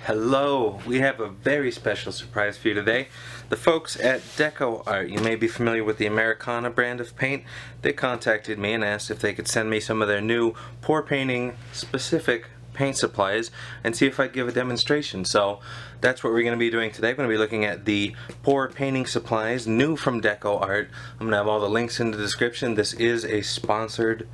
Hello, we have a very special surprise for you today. The folks at DecoArt, you may be familiar with the Americana brand of paint. They contacted me and asked if they could send me some of their new pour painting specific paint supplies and see if I'd give a demonstration. So that's what we're going to be doing today. We're going to be looking at the pour painting supplies new from DecoArt. I'm going to have all the links in the description. This is a sponsored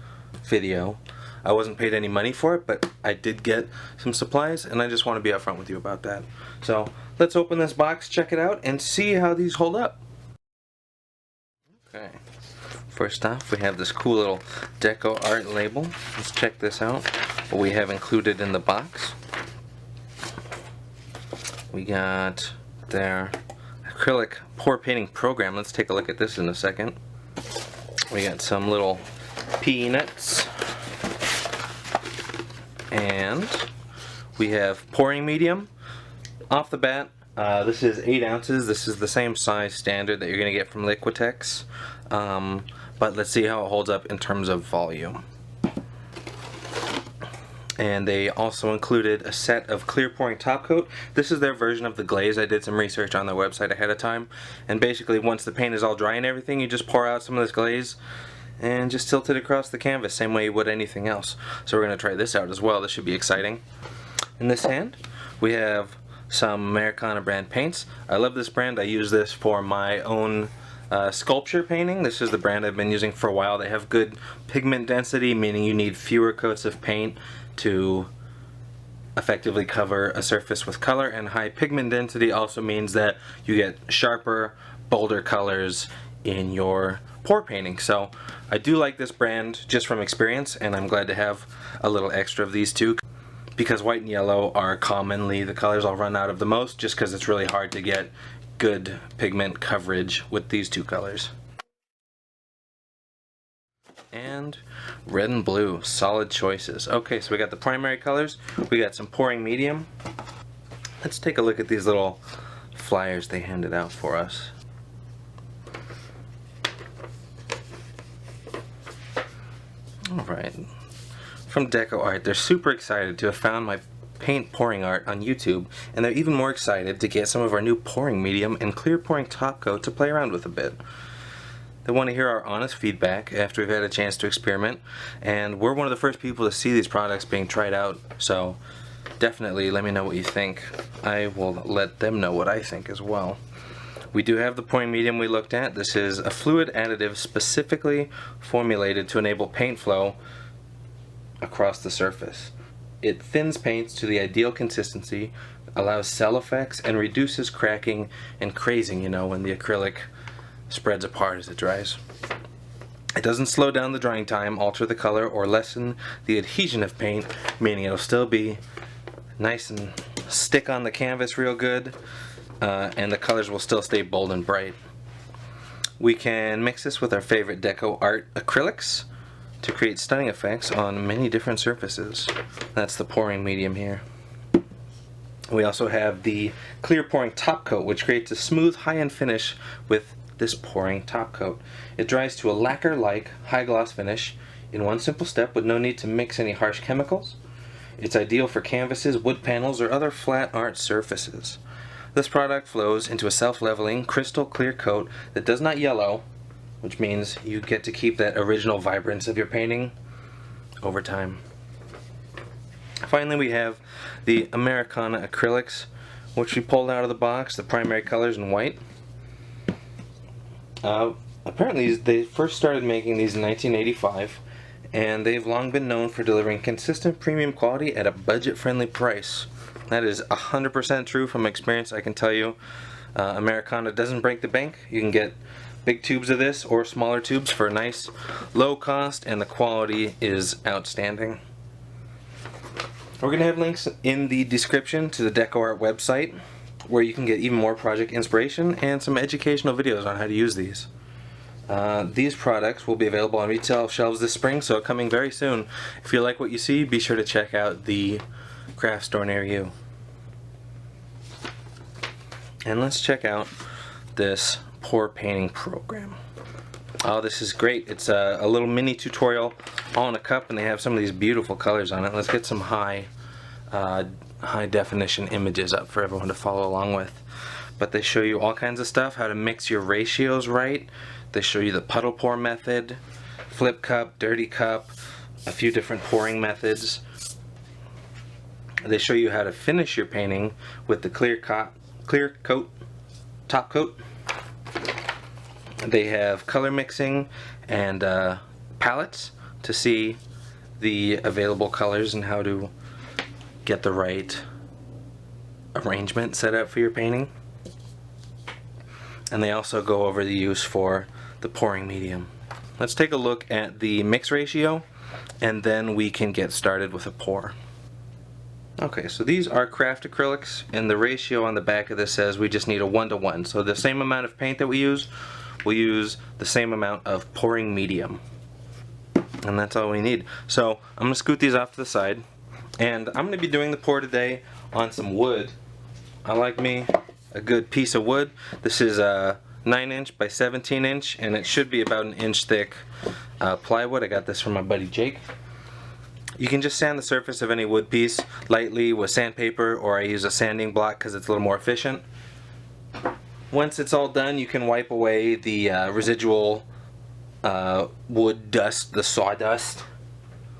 video. I wasn't paid any money for it, but I did get some supplies, and I just want to be upfront with you about that. So let's open this box, check it out, and see how these hold up. Okay, first off, we have this cool little DecoArt label. Let's check this out, what we have included in the box. We got their acrylic pour painting program. Let's take a look at this in a second. We got some little peanuts. And we have pouring medium. Off the bat, this is 8 ounces. This is the same size standard that you're going to get from Liquitex. But let's see how it holds up in terms of volume. And they also included a set of clear pouring top coat. This is their version of the glaze. I did some research on their website ahead of time. And basically, once the paint is all dry and everything, you just pour out some of this glaze and just tilt it across the canvas, same way you would anything else. So we're going to try this out as well. This should be exciting. In this hand, we have some Americana brand paints. I love this brand. I use this for my own sculpture painting. This is the brand I've been using for a while. They have good pigment density, meaning you need fewer coats of paint to effectively cover a surface with color, and high pigment density also means that you get sharper, bolder colors in your pour painting. So I do like this brand just from experience, and I'm glad to have a little extra of these two, because white and yellow are commonly the colors I'll run out of the most, just because it's really hard to get good pigment coverage with these two colors. And red and blue, solid choices. Okay, so we got the primary colors, we got some pouring medium. Let's take a look at these little flyers they handed out for us. Alright, from DecoArt, they're super excited to have found my paint pouring art on YouTube, and they're even more excited to get some of our new pouring medium and clear pouring top coat to play around with a bit. They want to hear our honest feedback after we've had a chance to experiment, and we're one of the first people to see these products being tried out, so definitely let me know what you think. I will let them know what I think as well. We do have the pouring medium we looked at. This is a fluid additive specifically formulated to enable paint flow across the surface. It thins paints to the ideal consistency, allows cell effects, and reduces cracking and crazing, you know, when the acrylic spreads apart as it dries. It doesn't slow down the drying time, alter the color, or lessen the adhesion of paint, meaning it'll still be nice and stick on the canvas real good. And the colors will still stay bold and bright. We can mix this with our favorite DecoArt acrylics to create stunning effects on many different surfaces. That's the pouring medium here. We also have the clear pouring top coat, which creates a smooth high-end finish with this pouring top coat. It dries to a lacquer-like high gloss finish in one simple step with no need to mix any harsh chemicals. It's ideal for canvases, wood panels, or other flat art surfaces. This product flows into a self-leveling, crystal clear coat that does not yellow, which means you get to keep that original vibrance of your painting over time. Finally, we have the Americana acrylics, which we pulled out of the box, the primary colors in white. Apparently, they first started making these in 1985, and they've long been known for delivering consistent premium quality at a budget-friendly price. That is 100% true from experience. I can tell you, Americana doesn't break the bank. You can get big tubes of this or smaller tubes for a nice low cost, and the quality is outstanding. We're going to have links in the description to the DecoArt website, where you can get even more project inspiration and some educational videos on how to use these. These products will be available on retail shelves this spring, so coming very soon. If you like what you see, be sure to check out the craft store near you. And let's check out this pour painting program. Oh, this is great. It's a little mini tutorial all in a cup, and they have some of these beautiful colors on it. Let's get some high high definition images up for everyone to follow along with. But they show you all kinds of stuff, how to mix your ratios right. They show you the puddle pour method, flip cup, dirty cup, a few different pouring methods. They show you how to finish your painting with the clear coat, top coat. They have color mixing and palettes to see the available colors and how to get the right arrangement set up for your painting. And they also go over the use for the pouring medium. Let's take a look at the mix ratio and then we can get started with a pour. Okay, so these are craft acrylics, and the ratio on the back of this says we just need a 1:1. So the same amount of paint that we use, we'll use the same amount of pouring medium. And that's all we need. So I'm going to scoot these off to the side, and I'm going to be doing the pour today on some wood. I like me a good piece of wood. This is a 9" by 17", and it should be about 1 inch thick plywood. I got this from my buddy Jake. You can just sand the surface of any wood piece lightly with sandpaper, or I use a sanding block because it's a little more efficient. Once it's all done, you can wipe away the residual wood dust, the sawdust,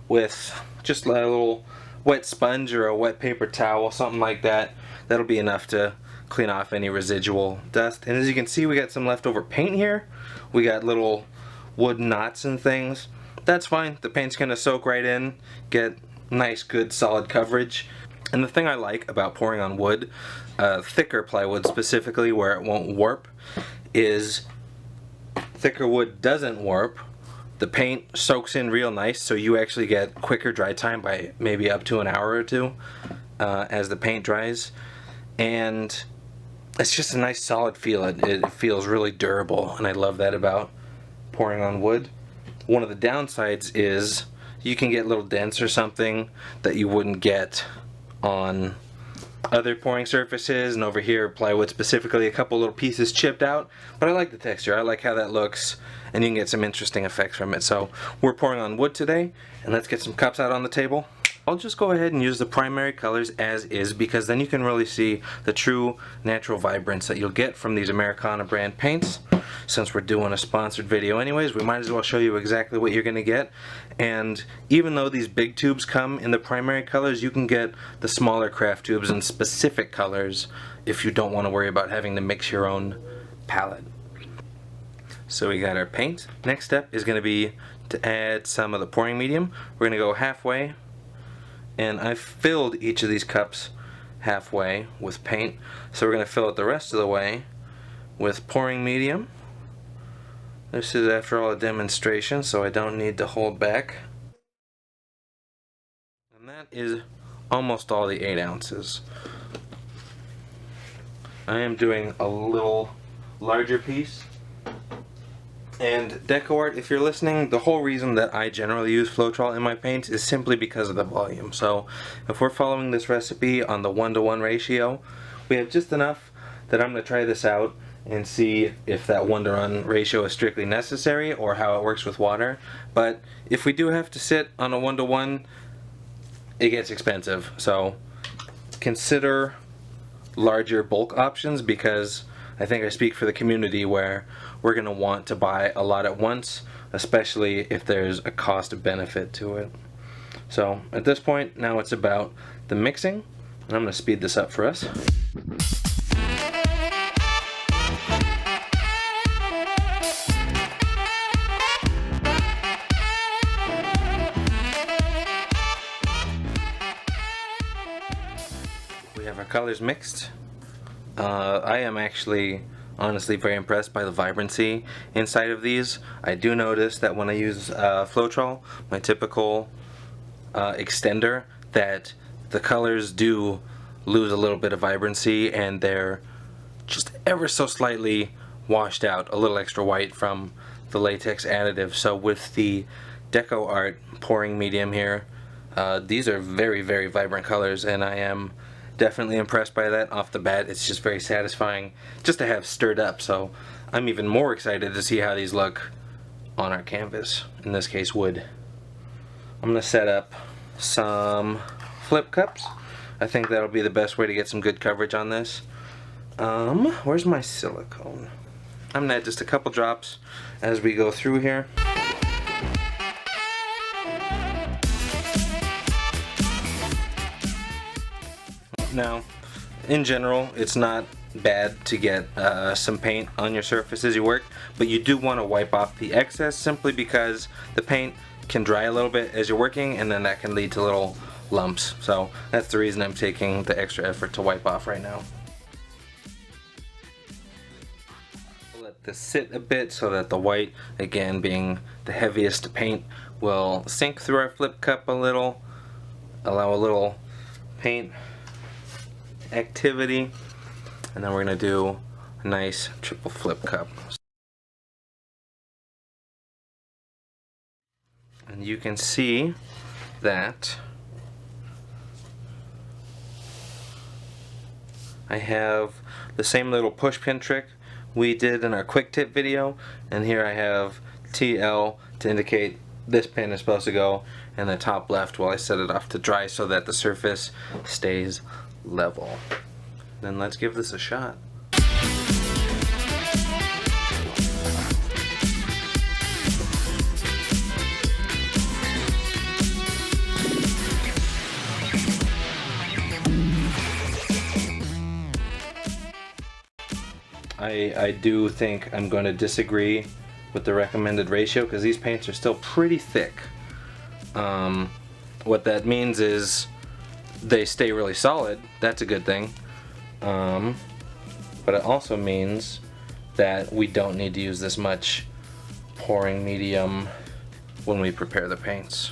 with just a little wet sponge or a wet paper towel, something like that. That'll be enough to clean off any residual dust. And as you can see, we got some leftover paint here. We got little wood knots and things. That's fine. The paint's going to soak right in, get nice, good, solid coverage. And the thing I like about pouring on wood, thicker plywood specifically, where it won't warp, is thicker wood doesn't warp. The paint soaks in real nice, so you actually get quicker dry time by maybe up to an hour or two as the paint dries. And it's just a nice solid feel. It feels really durable, and I love that about pouring on wood. One of the downsides is you can get little dents or something that you wouldn't get on other pouring surfaces, and over here plywood specifically, a couple little pieces chipped out, but I like the texture. I like how that looks, and you can get some interesting effects from it. So we're pouring on wood today, and let's get some cups out on the table. I'll just go ahead and use the primary colors as is, because then you can really see the true natural vibrance that you'll get from these Americana brand paints. Since we're doing a sponsored video anyways, we might as well show you exactly what you're going to get. And even though these big tubes come in the primary colors, you can get the smaller craft tubes in specific colors if you don't want to worry about having to mix your own palette. So we got our paint. Next step is going to be to add some of the pouring medium. We're going to go halfway, and I've filled each of these cups halfway with paint. So we're going to fill it the rest of the way with pouring medium. This is, after all, a demonstration, so I don't need to hold back. And that is almost all the 8 ounces. I am doing a little larger piece. And DecoArt, if you're listening, the whole reason that I generally use Floetrol in my paints is simply because of the volume. So if we're following this recipe on the 1:1 ratio, we have just enough that I'm going to try this out and see if that 1:1 ratio is strictly necessary or how it works with water. But if we do have to sit on a 1:1, it gets expensive. So consider larger bulk options, because I think I speak for the community where we're going to want to buy a lot at once, especially if there's a cost benefit to it. So at this point, now it's about the mixing, and I'm going to speed this up for us. We have our colors mixed. I am actually honestly very impressed by the vibrancy inside of these. I do notice that when I use Floetrol, my typical extender, that the colors do lose a little bit of vibrancy, and they're just ever so slightly washed out, a little extra white from the latex additive. So with the DecoArt pouring medium here, these are very, very vibrant colors, and I am definitely impressed by that off the bat. It's just very satisfying just to have stirred up, so I'm even more excited to see how these look on our canvas, in this case wood. I'm going to set up some flip cups. I think that'll be the best way to get some good coverage on this. Where's my silicone? I'm gonna add just a couple drops as we go through here. Now, in general, it's not bad to get some paint on your surface as you work, but you do want to wipe off the excess simply because the paint can dry a little bit as you're working, and then that can lead to little lumps. So that's the reason I'm taking the extra effort to wipe off right now. We'll let this sit a bit so that the white, again being the heaviest paint, will sink through our flip cup a little, allow a little paint activity, and then we're going to do a nice triple flip cup. And you can see that I have the same little push pin trick we did in our quick tip video, and here I have TL to indicate this pin is supposed to go in the top left while I set it off to dry so that the surface stays level. Then let's give this a shot. I do think I'm going to disagree with the recommended ratio because these paints are still pretty thick. What that means is they stay really solid. That's a good thing. But it also means that we don't need to use this much pouring medium when we prepare the paints.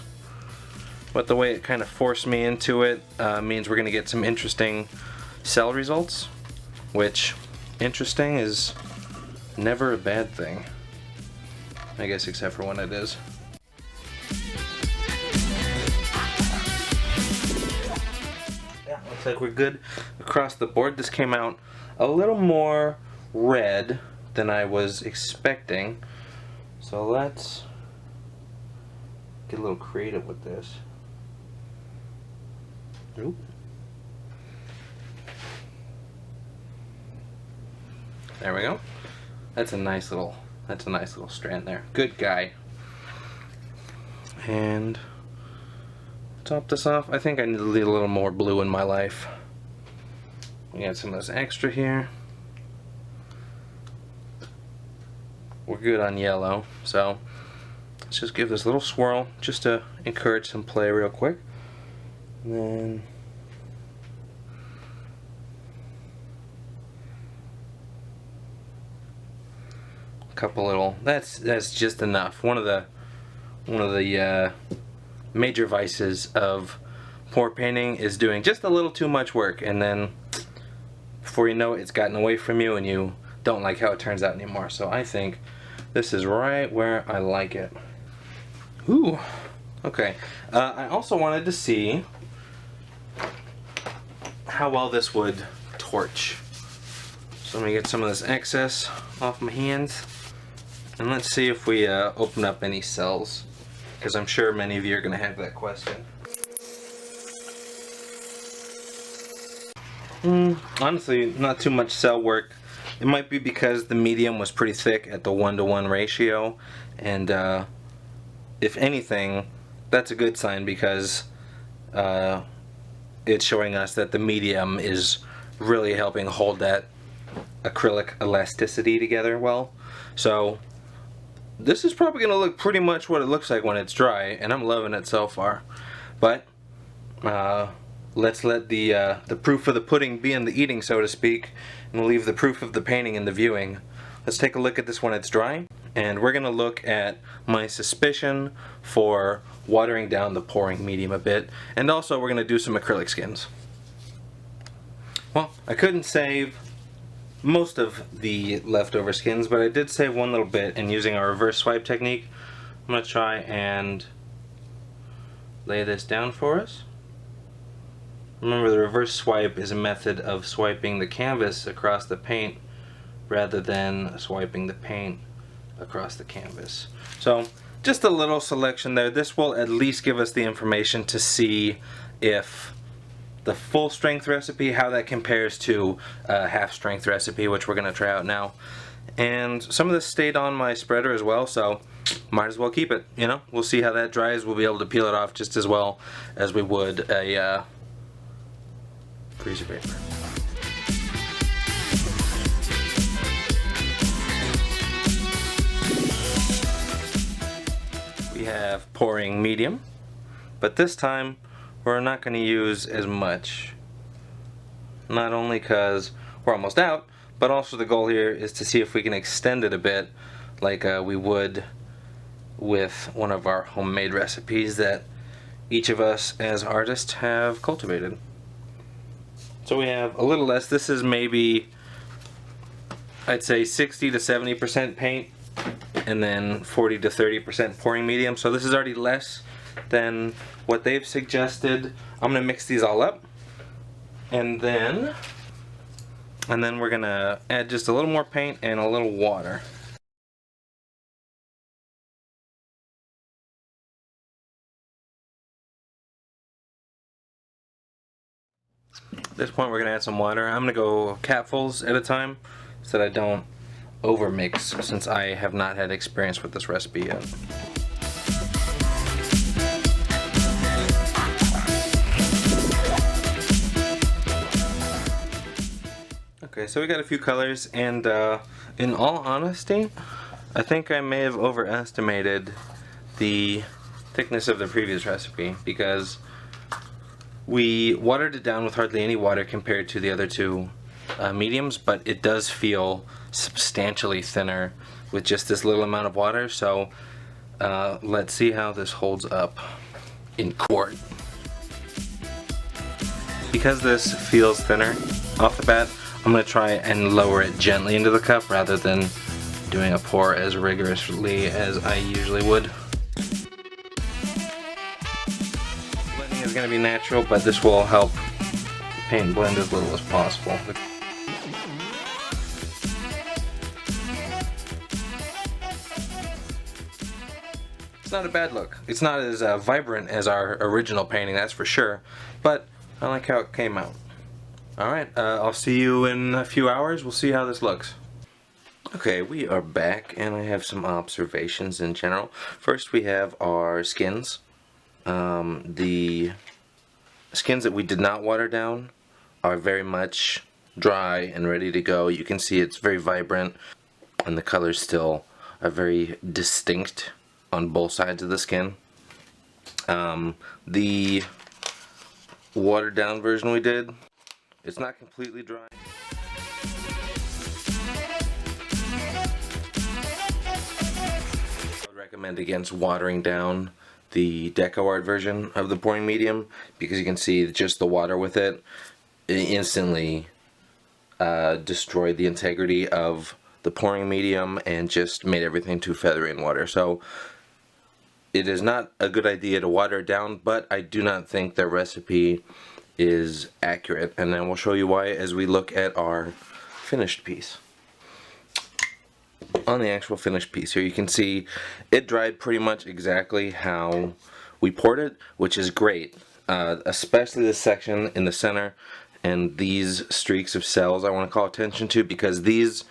But the way it kind of forced me into it means we're going to get some interesting cell results, which interesting is never a bad thing, I guess, except for when it is. Yeah, looks like we're good across the board. This came out a little more red than I was expecting, so let's get a little creative with this. Oop. There we go. That's a nice little strand there. Good guy. And top this off. I think I need a little more blue in my life. We got some of this extra here. We're good on yellow, so let's just give this a little swirl just to encourage some play real quick. And then a couple little, that's just enough. One of the major vices of pour painting is doing just a little too much work, and then before you know it, it's gotten away from you and you don't like how it turns out anymore. So I think this is right where I like it. Ooh, okay. I also wanted to see how well this would torch. So let me get some of this excess off my hands, and let's see if we open up any cells, because I'm sure many of you are going to have that question. Honestly, not too much cell work. It might be because the medium was pretty thick at the 1-to-1 ratio, and if anything, that's a good sign, because it's showing us that the medium is really helping hold that acrylic elasticity together well. So this is probably going to look pretty much what it looks like when it's dry, and I'm loving it so far. But let's let the proof of the pudding be in the eating, so to speak, and leave the proof of the painting in the viewing. Let's take a look at this when it's dry, and we're going to look at my suspicion for watering down the pouring medium a bit, and also we're going to do some acrylic skins. Well, I couldn't save most of the leftover skins, but I did save one little bit, and using our reverse swipe technique, I'm going to try and lay this down for us. Remember, the reverse swipe is a method of swiping the canvas across the paint rather than swiping the paint across the canvas. So just a little selection there. This will at least give us the information to see if the full strength recipe, how that compares to a half strength recipe, which we're going to try out now. And some of this stayed on my spreader as well, so might as well keep it, you know. We'll see how that dries. We'll be able to peel it off just as well as we would a freezer paper. We have pouring medium, but this time we're not going to use as much. Not only because we're almost out, but also the goal here is to see if we can extend it a bit, like we would with one of our homemade recipes that each of us as artists have cultivated. So we have a little less. This is maybe, I'd say 60 to 70% paint, and then 40 to 30% pouring medium. So this is already less than what they've suggested. I'm going to mix these all up, and then we're going to add just a little more paint and a little water. At this point we're going to add some water. I'm going to go capfuls at a time so that I don't overmix, since I have not had experience with this recipe yet. Okay, so we got a few colors, and in all honesty, I think I may have overestimated the thickness of the previous recipe, because we watered it down with hardly any water compared to the other two mediums, but it does feel substantially thinner with just this little amount of water. So let's see how this holds up in quart. Because this feels thinner off the bat, I'm going to try and lower it gently into the cup rather than doing a pour as rigorously as I usually would. Blending is going to be natural, but this will help the paint blend as little as possible. It's not a bad look. It's not as vibrant as our original painting, that's for sure, but I like how it came out. Alright, I'll see you in a few hours. We'll see how this looks. Okay, we are back, and I have some observations in general. First, we have our skins. The skins that we did not water down are very much dry and ready to go. You can see it's very vibrant, and the colors still are very distinct on both sides of the skin. The watered down version we did, it's not completely dry. I would recommend against watering down the DecoArt version of the pouring medium, because you can see just the water with it instantly destroyed the integrity of the pouring medium and just made everything too feathery in water. So it is not a good idea to water it down, but I do not think the recipe is accurate, and then we'll show you why as we look at our finished piece. On the actual finished piece here, you can see it dried pretty much exactly how we poured it, which is great, especially this section in the center and these streaks of cells I want to call attention to, because these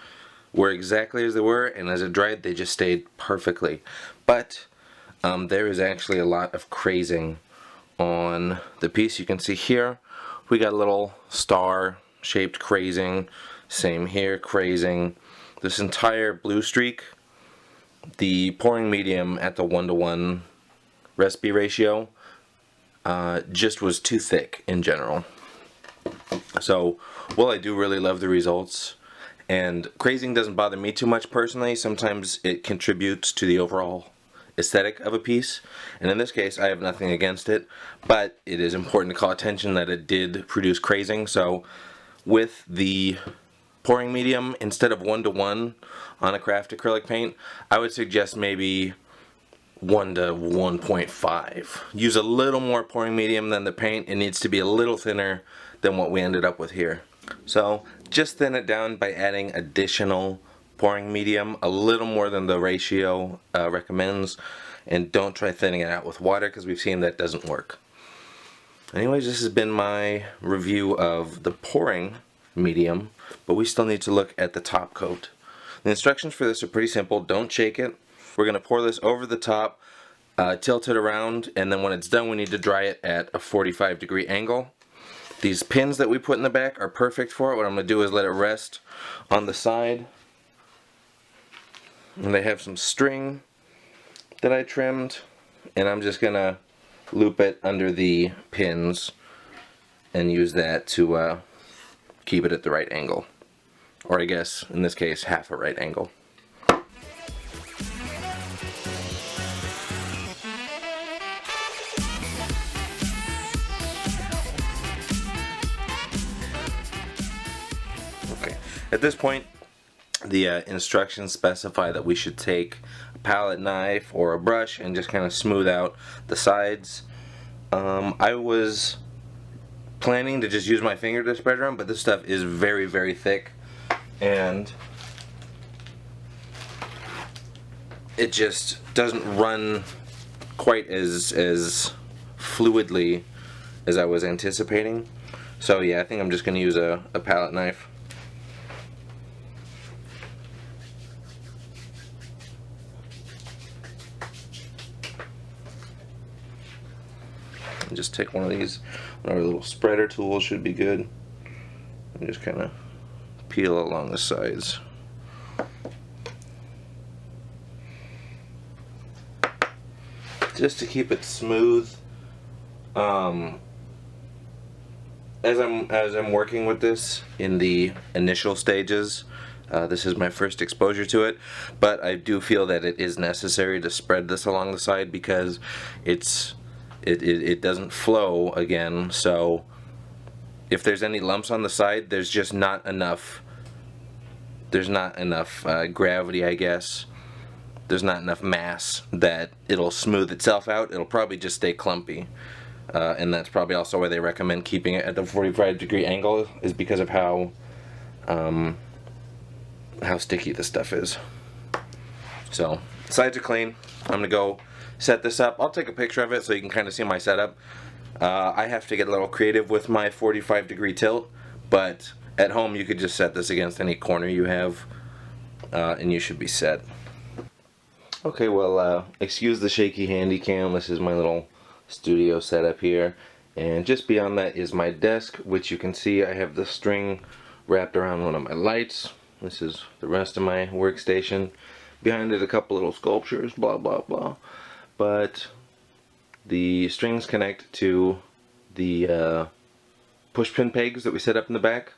were exactly as they were, and as it dried they just stayed perfectly. But there is actually a lot of crazing on the piece. You can see here we got a little star shaped crazing, same here, crazing. This entire blue streak, the pouring medium at the 1:1 recipe ratio just was too thick in general. So while I do really love the results, and crazing doesn't bother me too much personally, sometimes it contributes to the overall aesthetic of a piece, and in this case I have nothing against it, but it is important to call attention that it did produce crazing. So with the pouring medium, instead of 1:1 on a craft acrylic paint, I would suggest maybe 1 to 1.5. Use a little more pouring medium than the paint. It needs to be a little thinner than what we ended up with here. So just thin it down by adding additional pouring medium, a little more than the ratio recommends, and don't try thinning it out with water, because we've seen that doesn't work. Anyways, this has been my review of the pouring medium, but we still need to look at the top coat. The instructions for this are pretty simple. Don't shake it. We're going to pour this over the top, tilt it around, and then when it's done we need to dry it at a 45-degree angle. These pins that we put in the back are perfect for it. What I'm going to do is let it rest on the side. And they have some string that I trimmed, and I'm just going to loop it under the pins and use that to keep it at the right angle. Or I guess, in this case, half a right angle. Okay, at this point, the instructions specify that we should take a palette knife or a brush and just kind of smooth out the sides. I was planning to just use my finger to spread around, but this stuff is very, very thick, and it just doesn't run quite as fluidly as I was anticipating. So yeah, I think I'm just going to use a palette knife. And just take one of these, one of our little spreader tools should be good, and just kind of peel along the sides. Just to keep it smooth. As I'm working with this in the initial stages, this is my first exposure to it, but I do feel that it is necessary to spread this along the side because it doesn't flow again. So if there's any lumps on the side, there's just not enough. There's not enough gravity, I guess. There's not enough mass that it'll smooth itself out. It'll probably just stay clumpy. And that's probably also why they recommend keeping it at the 45-degree angle, is because of how sticky this stuff is. So, sides are clean. I'm gonna go set this up. I'll take a picture of it so you can kind of see my setup. I have to get a little creative with my 45-degree tilt, but at home you could just set this against any corner you have, and you should be set. Okay, well, excuse the shaky handy cam. This is my little studio setup here, and just beyond that is my desk, which you can see I have the string wrapped around one of my lights. This is the rest of my workstation. Behind it a couple little sculptures, blah blah blah, but the strings connect to the pushpin pegs that we set up in the back,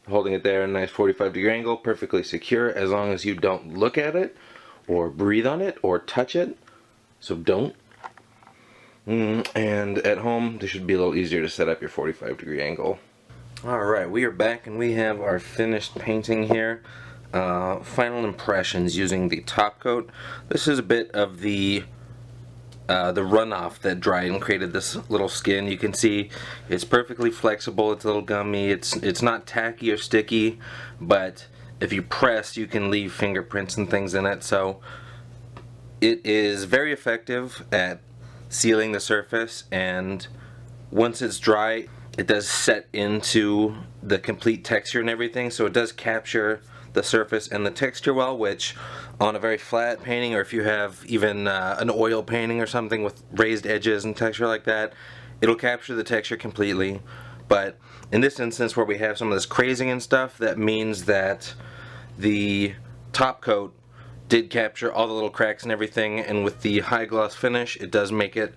holding it there at a nice 45-degree angle, perfectly secure as long as you don't look at it or breathe on it or touch it, so don't. And at home this should be a little easier to set up your 45-degree angle. Alright, we are back and we have our finished painting here. Final impressions using the top coat. This is a bit of the runoff that dried and created this little skin. You can see it's perfectly flexible, it's a little gummy, it's not tacky or sticky, but if you press you can leave fingerprints and things in it, so it is very effective at sealing the surface, and once it's dry it does set into the complete texture and everything, so it does capture the surface and the texture well, which on a very flat painting, or if you have even an oil painting or something with raised edges and texture like that, it'll capture the texture completely. But in this instance where we have some of this crazing and stuff, that means that the top coat did capture all the little cracks and everything, and with the high gloss finish it does make it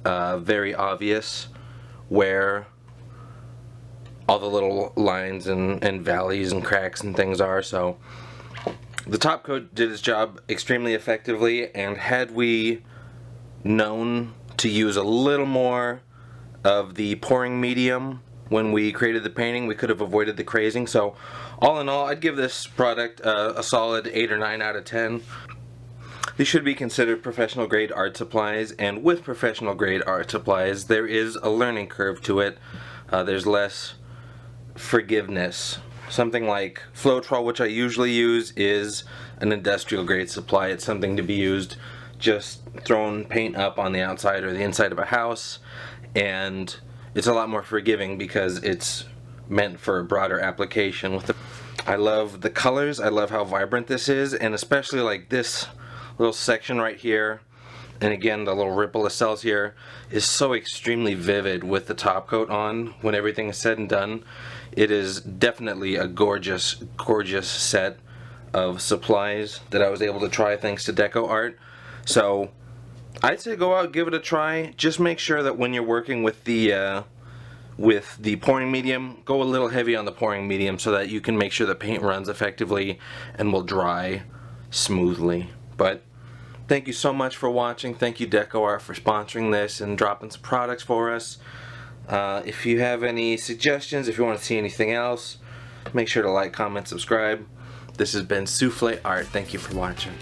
very obvious where all the little lines and valleys and cracks and things are. So the top coat did its job extremely effectively, and had we known to use a little more of the pouring medium when we created the painting, we could have avoided the crazing. So all in all, I'd give this product a solid 8 or 9 out of 10. These should be considered professional grade art supplies, and with professional grade art supplies there is a learning curve to it. There's less forgiveness. Something like Floetrol, which I usually use, is an industrial grade supply. It's something to be used just throwing paint up on the outside or the inside of a house, and it's a lot more forgiving because it's meant for a broader application. I love the colors, I love how vibrant this is, and especially like this little section right here, and again the little ripple of cells here is so extremely vivid with the top coat on when everything is said and done. It is definitely a gorgeous, gorgeous set of supplies that I was able to try thanks to DecoArt. So I'd say go out, give it a try. Just make sure that when you're working with the pouring medium, go a little heavy on the pouring medium so that you can make sure the paint runs effectively and will dry smoothly. But thank you so much for watching. Thank you DecoArt for sponsoring this and dropping some products for us. If you have any suggestions, if you want to see anything else, make sure to like, comment, subscribe. This has been Souffle Art. Thank you for watching.